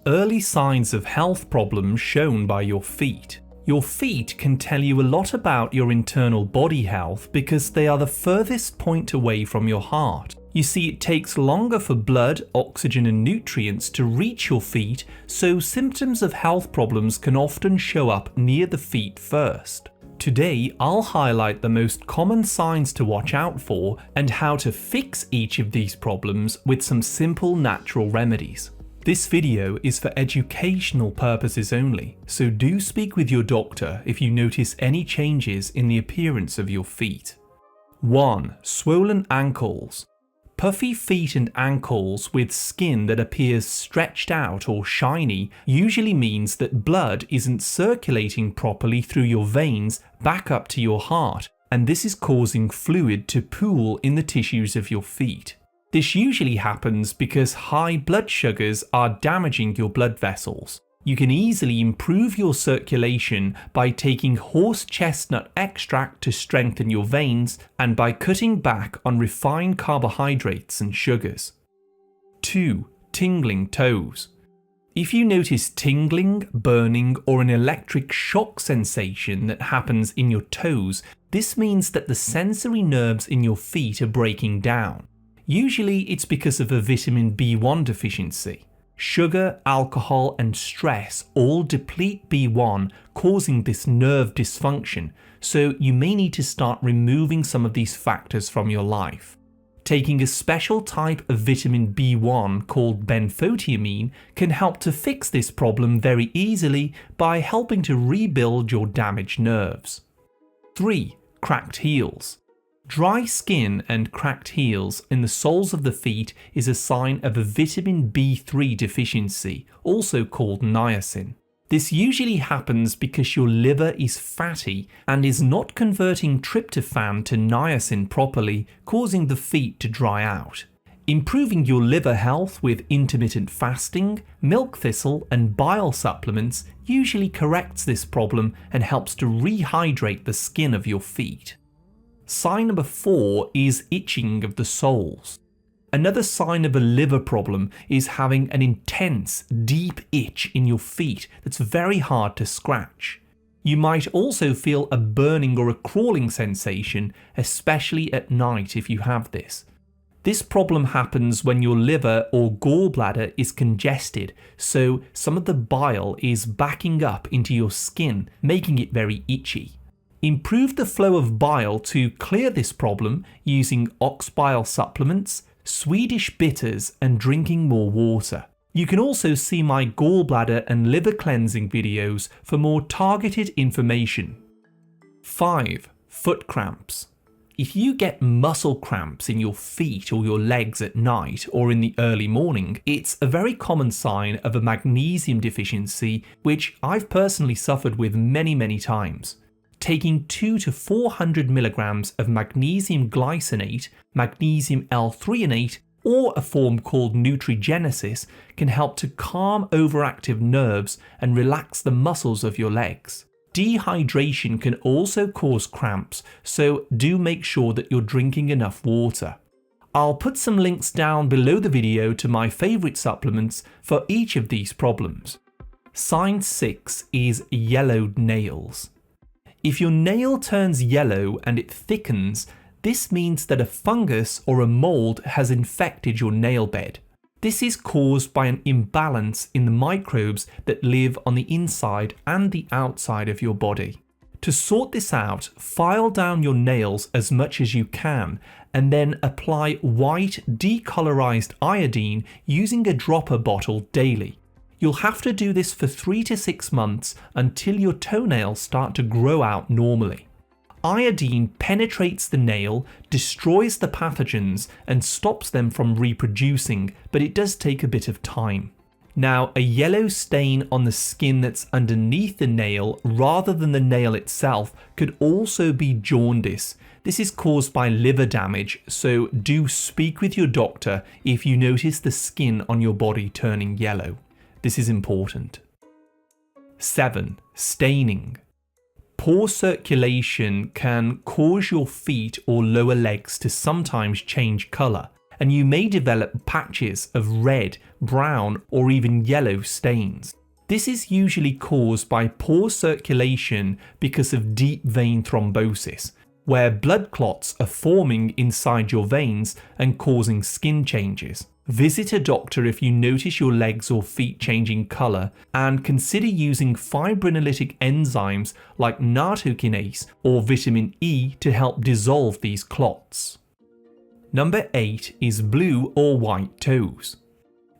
early signs of health problems shown by your feet. Your feet can tell you a lot about your internal body health because they are the furthest point away from your heart. You see, it takes longer for blood, oxygen and nutrients to reach your feet, so symptoms of health problems can often show up near the feet first. Today, I'll highlight the most common signs to watch out for and how to fix each of these problems with some simple natural remedies. This video is for educational purposes only, so do speak with your doctor if you notice any changes in the appearance of your feet. 1. Swollen ankles. Puffy feet and ankles with skin that appears stretched out or shiny usually means that blood isn't circulating properly through your veins back up to your heart, and this is causing fluid to pool in the tissues of your feet. This usually happens because high blood sugars are damaging your blood vessels. You can easily improve your circulation by taking horse chestnut extract to strengthen your veins and by cutting back on refined carbohydrates and sugars. 2. Tingling toes. If you notice tingling, burning, or an electric shock sensation that happens in your toes, this means that the sensory nerves in your feet are breaking down. Usually it's because of a vitamin B1 deficiency. Sugar, alcohol and stress all deplete B1, causing this nerve dysfunction, so you may need to start removing some of these factors from your life. Taking a special type of vitamin B1 called benfotiamine can help to fix this problem very easily by helping to rebuild your damaged nerves. 3. Cracked heels. Dry skin and cracked heels in the soles of the feet is a sign of a vitamin B3 deficiency, also called niacin. This usually happens because your liver is fatty and is not converting tryptophan to niacin properly, causing the feet to dry out. Improving your liver health with intermittent fasting, milk thistle and bile supplements usually corrects this problem and helps to rehydrate the skin of your feet. Sign number 4 is itching of the soles. Another sign of a liver problem is having an intense, deep itch in your feet that's very hard to scratch. You might also feel a burning or a crawling sensation, especially at night if you have this. This problem happens when your liver or gallbladder is congested, so some of the bile is backing up into your skin, making it very itchy. Improve the flow of bile to clear this problem using ox bile supplements, Swedish bitters and drinking more water. You can also see my gallbladder and liver cleansing videos for more targeted information. 5. Foot cramps. If you get muscle cramps in your feet or your legs at night or in the early morning, it's a very common sign of a magnesium deficiency, which I've personally suffered with many times. Taking 200 to 400 milligrams of magnesium glycinate, magnesium L-threonate, or a form called nutrigenesis can help to calm overactive nerves and relax the muscles of your legs. Dehydration can also cause cramps, so do make sure that you're drinking enough water. I'll put some links down below the video to my favourite supplements for each of these problems. Sign 6 is yellowed nails. If your nail turns yellow and it thickens, this means that a fungus or a mold has infected your nail bed. This is caused by an imbalance in the microbes that live on the inside and the outside of your body. To sort this out, file down your nails as much as you can and then apply white decolorized iodine using a dropper bottle daily. You'll have to do this for 3 to 6 months until your toenails start to grow out normally. Iodine penetrates the nail, destroys the pathogens and stops them from reproducing, but it does take a bit of time. Now, a yellow stain on the skin that's underneath the nail rather than the nail itself could also be jaundice. This is caused by liver damage, so do speak with your doctor if you notice the skin on your body turning yellow. This is important. 7. Staining. Poor circulation can cause your feet or lower legs to sometimes change colour, and you may develop patches of red, brown, or even yellow stains. This is usually caused by poor circulation because of deep vein thrombosis, where blood clots are forming inside your veins and causing skin changes. Visit a doctor if you notice your legs or feet changing colour, and consider using fibrinolytic enzymes like nattokinase or vitamin E to help dissolve these clots. Number 8 is blue or white toes.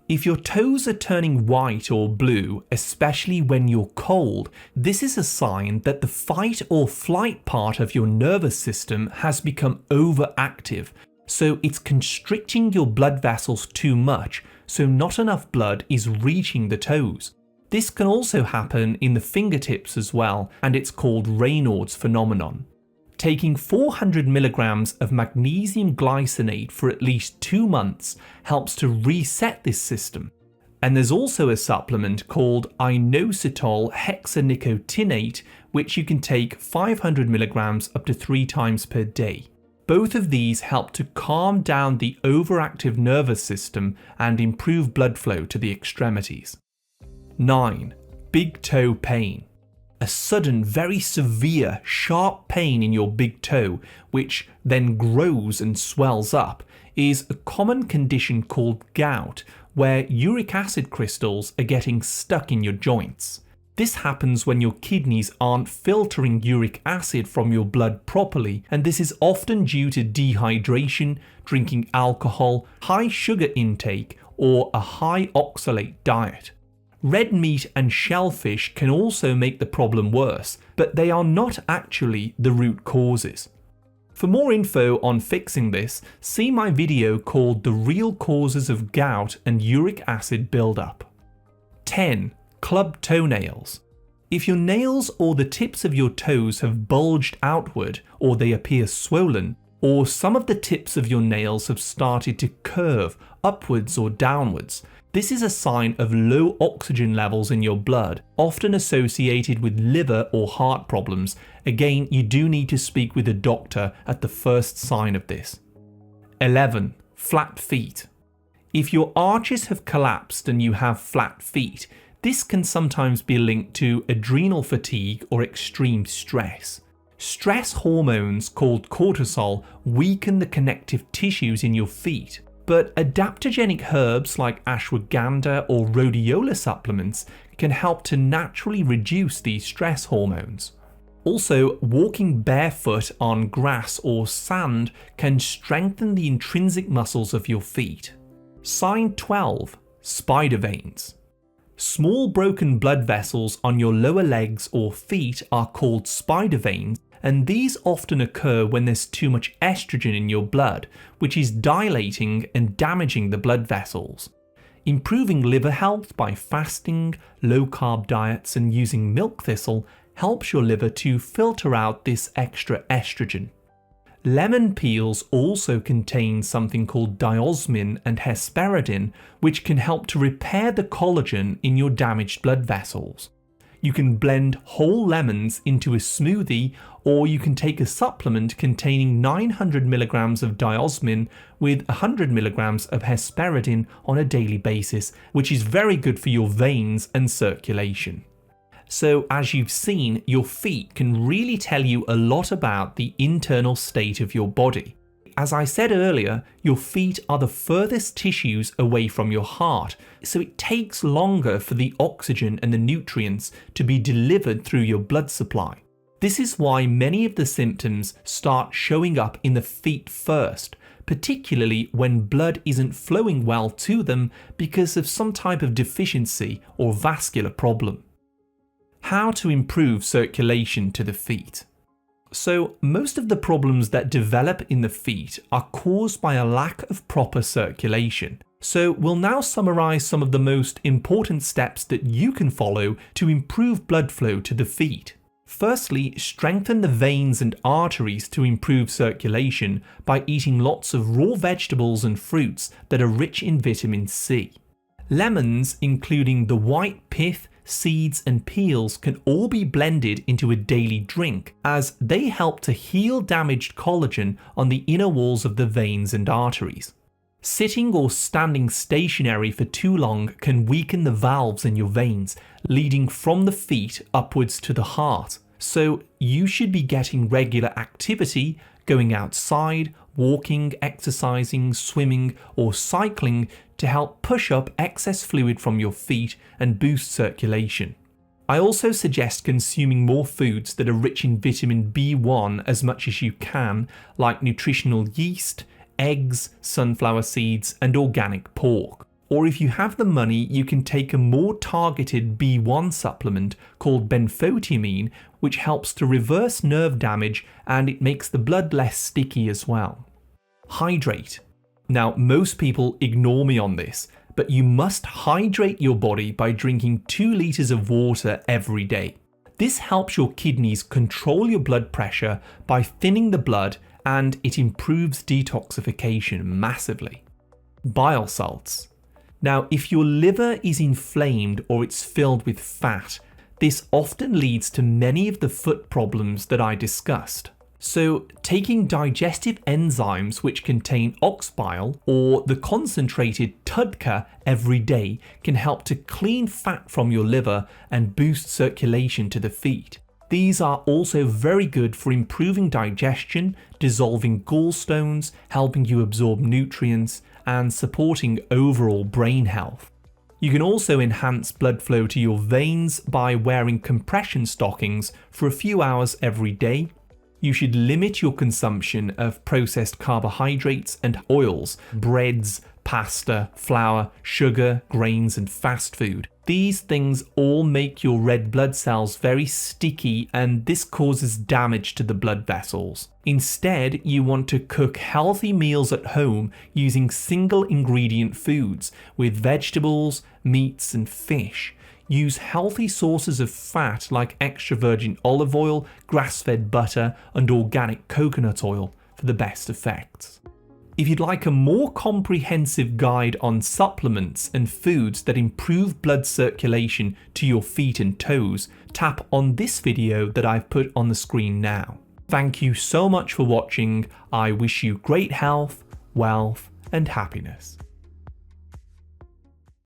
If your toes are turning white or blue, especially when you're cold, this is a sign that the fight or flight part of your nervous system has become overactive, so it's constricting your blood vessels too much, so not enough blood is reaching the toes. This can also happen in the fingertips as well, and it's called Raynaud's phenomenon. Taking 400 milligrams of magnesium glycinate for at least 2 months helps to reset this system. And there's also a supplement called inositol hexanicotinate, which you can take 500 milligrams up to 3 times per day. Both of these help to calm down the overactive nervous system and improve blood flow to the extremities. 9. Big toe pain. A sudden, very severe, sharp pain in your big toe, which then grows and swells up, is a common condition called gout, where uric acid crystals are getting stuck in your joints. This happens when your kidneys aren't filtering uric acid from your blood properly, and this is often due to dehydration, drinking alcohol, high sugar intake, or a high oxalate diet. Red meat and shellfish can also make the problem worse, but they are not actually the root causes. For more info on fixing this, see my video called The Real Causes of Gout and Uric Acid Buildup. 10. Club toenails. If your nails or the tips of your toes have bulged outward, or they appear swollen, or some of the tips of your nails have started to curve upwards or downwards, this is a sign of low oxygen levels in your blood, often associated with liver or heart problems. Again, you do need to speak with a doctor at the first sign of this. 11. Flat feet. If your arches have collapsed and you have flat feet, this can sometimes be linked to adrenal fatigue or extreme stress. Stress hormones called cortisol weaken the connective tissues in your feet. But adaptogenic herbs like ashwagandha or rhodiola supplements can help to naturally reduce these stress hormones. Also, walking barefoot on grass or sand can strengthen the intrinsic muscles of your feet. Sign 12. Spider veins. Small broken blood vessels on your lower legs or feet are called spider veins, and these often occur when there's too much estrogen in your blood, which is dilating and damaging the blood vessels. Improving liver health by fasting, low-carb diets, and using milk thistle helps your liver to filter out this extra estrogen. Lemon peels also contain something called diosmin and hesperidin, which can help to repair the collagen in your damaged blood vessels. You can blend whole lemons into a smoothie, or you can take a supplement containing 900 milligrams of diosmin with 100 milligrams of hesperidin on a daily basis, which is very good for your veins and circulation. So as you've seen, your feet can really tell you a lot about the internal state of your body. As I said earlier, your feet are the furthest tissues away from your heart, so it takes longer for the oxygen and the nutrients to be delivered through your blood supply. This is why many of the symptoms start showing up in the feet first, particularly when blood isn't flowing well to them because of some type of deficiency or vascular problem. How to improve circulation to the feet. So, most of the problems that develop in the feet are caused by a lack of proper circulation. So, we'll now summarize some of the most important steps that you can follow to improve blood flow to the feet. Firstly, strengthen the veins and arteries to improve circulation by eating lots of raw vegetables and fruits that are rich in vitamin C. Lemons, including the white pith, seeds and peels, can all be blended into a daily drink, as they help to heal damaged collagen on the inner walls of the veins and arteries. Sitting or standing stationary for too long can weaken the valves in your veins, leading from the feet upwards to the heart. So you should be getting regular activity, going outside, walking, exercising, swimming, or cycling to help push up excess fluid from your feet and boost circulation. I also suggest consuming more foods that are rich in vitamin B1 as much as you can, like nutritional yeast, eggs, sunflower seeds, and organic pork. Or if you have the money, you can take a more targeted B1 supplement called benfotiamine, which helps to reverse nerve damage and it makes the blood less sticky as well. Hydrate. Now, most people ignore me on this, but you must hydrate your body by drinking 2 liters of water every day. This helps your kidneys control your blood pressure by thinning the blood, and it improves detoxification massively. Bile salts. Now, if your liver is inflamed or it's filled with fat, this often leads to many of the foot problems that I discussed. So, taking digestive enzymes which contain ox bile or the concentrated TUDCA every day can help to clean fat from your liver and boost circulation to the feet. These are also very good for improving digestion, dissolving gallstones, helping you absorb nutrients, and supporting overall brain health. You can also enhance blood flow to your veins by wearing compression stockings for a few hours every day. You should limit your consumption of processed carbohydrates and oils, breads, pasta, flour, sugar, grains, and fast food. These things all make your red blood cells very sticky, and this causes damage to the blood vessels. Instead, you want to cook healthy meals at home using single ingredient foods with vegetables, meats, and fish. Use healthy sources of fat like extra virgin olive oil, grass-fed butter, and organic coconut oil for the best effects. If you'd like a more comprehensive guide on supplements and foods that improve blood circulation to your feet and toes, tap on this video that I've put on the screen now. Thank you so much for watching. I wish you great health, wealth, and happiness.